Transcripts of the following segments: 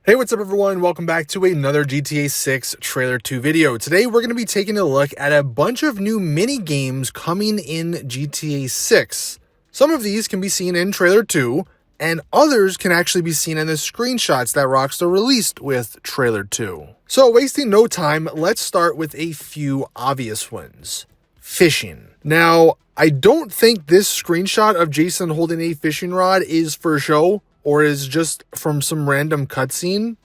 Hey, what's up everyone? Welcome back to another GTA 6 Trailer 2 video. Today we're going to be taking a look at a bunch of new mini games coming in GTA 6. Some of these can be seen in Trailer 2, and others can actually be seen in the screenshots that Rockstar released with Trailer 2. So wasting no time, let's start with a few obvious ones. Fishing. Now, I don't think this screenshot of Jason holding a fishing rod is for show, or is just from some random cutscene.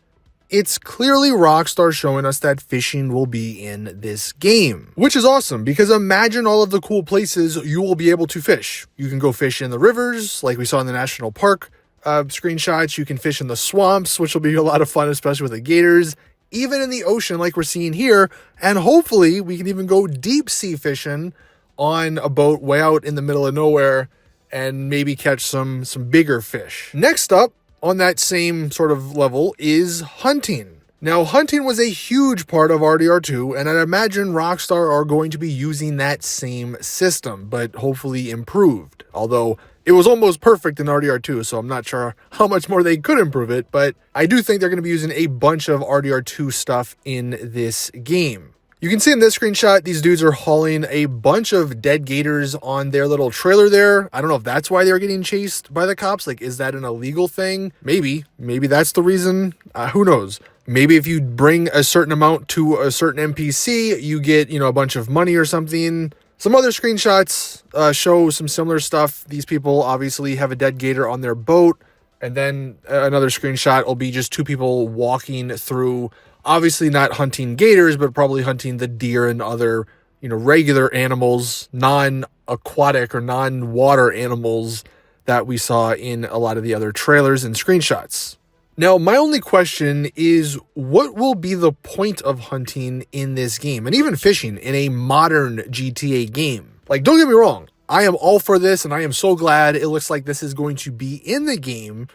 It's clearly Rockstar showing us that fishing will be in this game, which is awesome because imagine all of the cool places you will be able to fish. You can go fish in the rivers, like we saw in the national park screenshots. You can fish in the swamps, which will be a lot of fun, especially with the gators, even in the ocean like we're seeing here. And hopefully we can even go deep sea fishing on a boat way out in the middle of nowhere and maybe catch some bigger fish. Next up on that same sort of level is hunting. Now, hunting was a huge part of RDR2, and I'd imagine Rockstar are going to be using that same system, but hopefully improved. Although it was almost perfect in RDR2, so I'm not sure how much more they could improve it, but I do think they're going to be using a bunch of RDR2 stuff in this game. You can see in this screenshot, these dudes are hauling a bunch of dead gators on their little trailer there. I don't know if that's why they're getting chased by the cops. Like, is that an illegal thing? Maybe that's the reason. Who knows? Maybe if you bring a certain amount to a certain NPC, you get, a bunch of money or something. Some other screenshots show some similar stuff. These people obviously have a dead gator on their boat. And then another screenshot will be just two people walking through, obviously not hunting gators, but probably hunting the deer and other, regular animals, non-aquatic or non-water animals that we saw in a lot of the other trailers and screenshots. Now, my only question is, what will be the point of hunting in this game, and even fishing in a modern GTA game? Like, don't get me wrong, I am all for this, and I am so glad it looks like this is going to be in the game.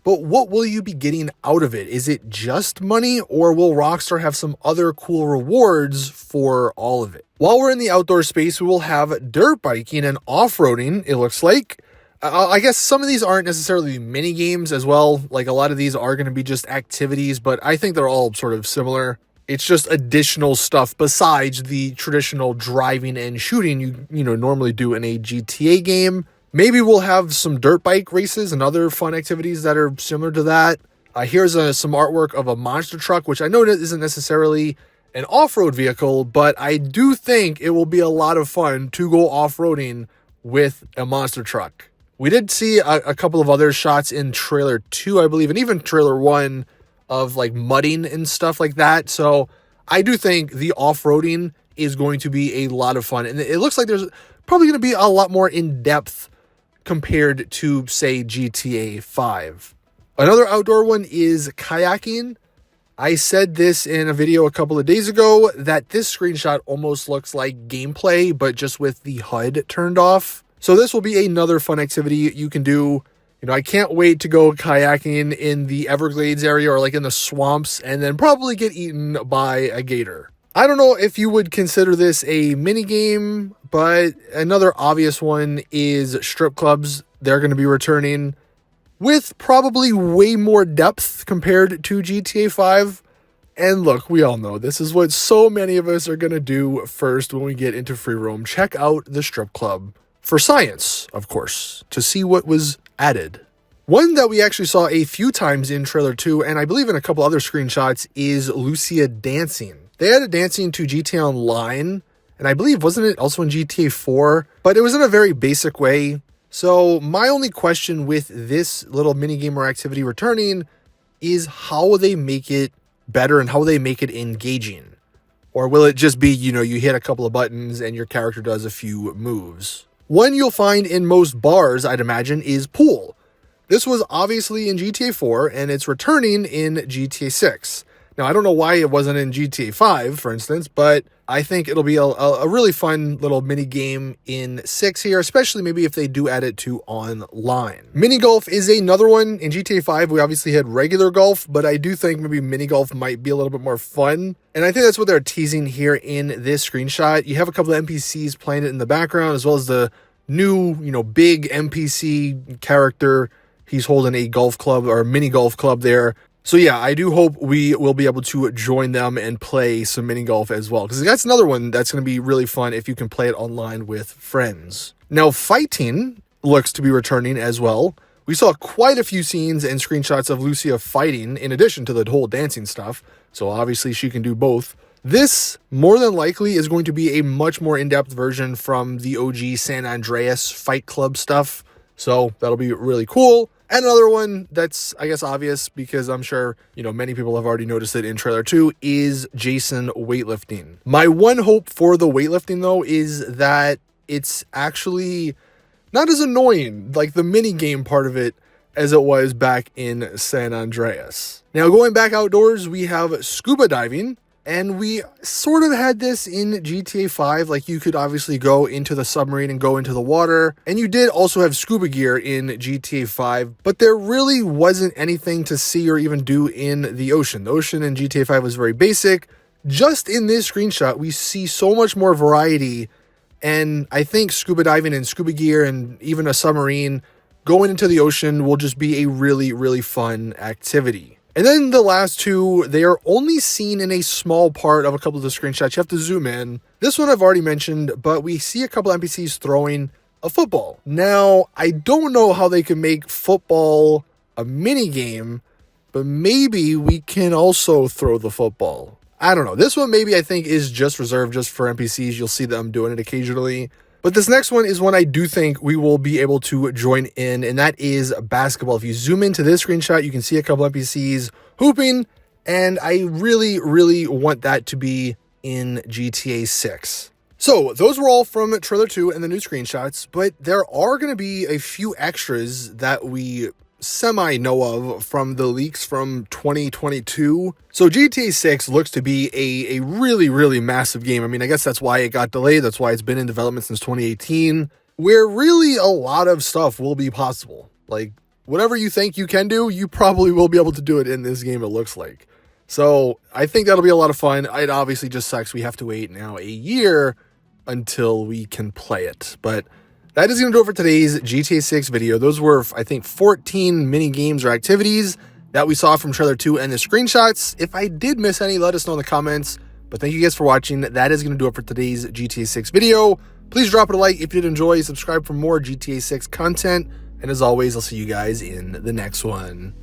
But what will you be getting out of it? Is it just money, or will Rockstar have some other cool rewards for all of it? While we're in the outdoor space, we will have dirt biking and off-roading, it looks like. I guess some of these aren't necessarily mini games as well. Like, a lot of these are going to be just activities, but I think they're all sort of similar. It's just additional stuff besides the traditional driving and shooting you normally do in a GTA game. Maybe we'll have some dirt bike races and other fun activities that are similar to that. Here's some artwork of a monster truck, which I know isn't necessarily an off-road vehicle, but I do think it will be a lot of fun to go off-roading with a monster truck. We did see a couple of other shots in Trailer 2, I believe, and even Trailer 1 of like mudding and stuff like that. So I do think the off-roading is going to be a lot of fun. And it looks like there's probably going to be a lot more in-depth compared to, say, GTA 5. Another outdoor one is kayaking. I said this in a video a couple of days ago that this screenshot almost looks like gameplay, but just with the HUD turned off. So this will be another fun activity you can do. I can't wait to go kayaking in the Everglades area or like in the swamps and then probably get eaten by a gator. I don't know if you would consider this a mini game, but another obvious one is strip clubs. They're going to be returning with probably way more depth compared to GTA 5. And look, we all know this is what so many of us are going to do first when we get into free roam. Check out the strip club for science, of course, to see what was added. One that we actually saw a few times in Trailer 2, and I believe in a couple other screenshots, is Lucia dancing. They added dancing to GTA Online, and I believe, wasn't it also in GTA 4? But it was in a very basic way. So my only question with this little minigame or activity returning is how will they make it better and how will they make it engaging? Or will it just be, you hit a couple of buttons and your character does a few moves? One you'll find in most bars, I'd imagine, is pool. This was obviously in GTA 4, and it's returning in GTA 6. Now, I don't know why it wasn't in GTA 5, for instance, but I think it'll be a really fun little mini game in 6 here, especially maybe if they do add it to online. Mini golf is another one. In GTA 5, we obviously had regular golf, but I do think maybe mini golf might be a little bit more fun. And I think that's what they're teasing here in this screenshot. You have a couple of NPCs playing it in the background, as well as the new, big NPC character. He's holding a golf club or a mini golf club there. So yeah, I do hope we will be able to join them and play some mini golf as well, because that's another one that's going to be really fun if you can play it online with friends. Now, fighting looks to be returning as well. We saw quite a few scenes and screenshots of Lucia fighting in addition to the whole dancing stuff, so obviously she can do both. This, more than likely, is going to be a much more in-depth version from the OG San Andreas Fight Club stuff, so that'll be really cool. And another one that's, I guess, obvious, because I'm sure, many people have already noticed it in trailer 2, is Jason weightlifting. My one hope for the weightlifting, though, is that it's actually not as annoying, like the mini game part of it, as it was back in San Andreas. Now, going back outdoors, we have scuba diving. And we sort of had this in GTA 5, like you could obviously go into the submarine and go into the water. And you did also have scuba gear in GTA 5, but there really wasn't anything to see or even do in the ocean. The ocean in GTA 5 was very basic. Just in this screenshot, we see so much more variety. And I think scuba diving and scuba gear and even a submarine going into the ocean will just be a really, really fun activity. And then the last two, they are only seen in a small part of a couple of the screenshots. You have to zoom in. This one I've already mentioned, but we see a couple NPCs throwing a football. Now, I don't know how they can make football a mini game, but maybe we can also throw the football. I don't know. This one maybe I think is just reserved just for NPCs. You'll see them doing it occasionally. But this next one is one I do think we will be able to join in, and that is basketball. If you zoom into this screenshot, you can see a couple NPCs hooping, and I really, really want that to be in GTA 6. So those were all from trailer 2 and the new screenshots, but there are going to be a few extras that we semi-know of from the leaks from 2022. So GTA 6 looks to be a really, really massive game. I mean, I guess that's why it got delayed. That's why it's been in development since 2018, where really a lot of stuff will be possible. Like, whatever you think you can do, you probably will be able to do it in this game, it looks like. So I think that'll be a lot of fun. It obviously just sucks we have to wait now a year until we can play it. But that is going to do it for today's GTA 6 video. Those were, I think, 14 mini games or activities that we saw from trailer 2 and the screenshots. If I did miss any, let us know in the comments. But thank you guys for watching. That is going to do it for today's GTA 6 video. Please drop it a like if you did enjoy. Subscribe for more GTA 6 content. And as always, I'll see you guys in the next one.